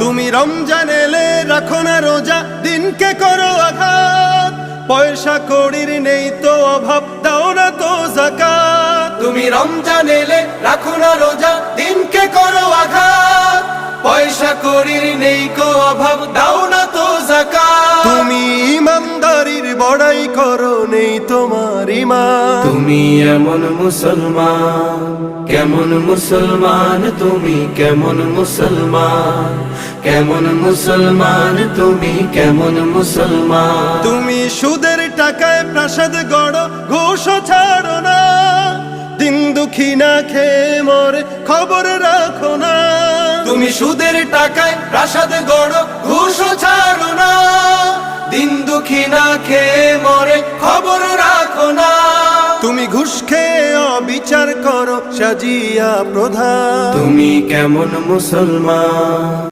তুমি রমজান এলে রাখো না রোজা, দিনকে করো আঘাত, পয়সা কড়ির নেই তো অভাব, দাও না তো যাকাত। তুমি রমজান এলে রাখো না রোজা, দিনকে করো আঘাত, পয়সা কড়ির নেই কো অভাব, দাও না তো যাকাত। তুমি ইমানদারির বড়াই করো, নেই তোমার ঈমান। তুমি এমন মুসলমান, কেমন মুসলমান তুমি, কেমন মুসলমান, কেমন মুসলমান তুমি, কেমন মুসলমান। তুমি সুদের টাকায় প্রাসাদ গড়ো, ঘুষও ছাড়ো না, দিন দুঃখী না খেয়ে মরে খবর রাখো না। তুমি সুদের টাকায় প্রাসাদ গড়ো, ঘুষও ছাড়ো না, দিন দুঃখী না খেয়ে মরে খবর রাখো না। তুমি ঘুষ খেয়ে অবিচার করো, সাজিয়া প্রধান। তুমি কেমন মুসলমান।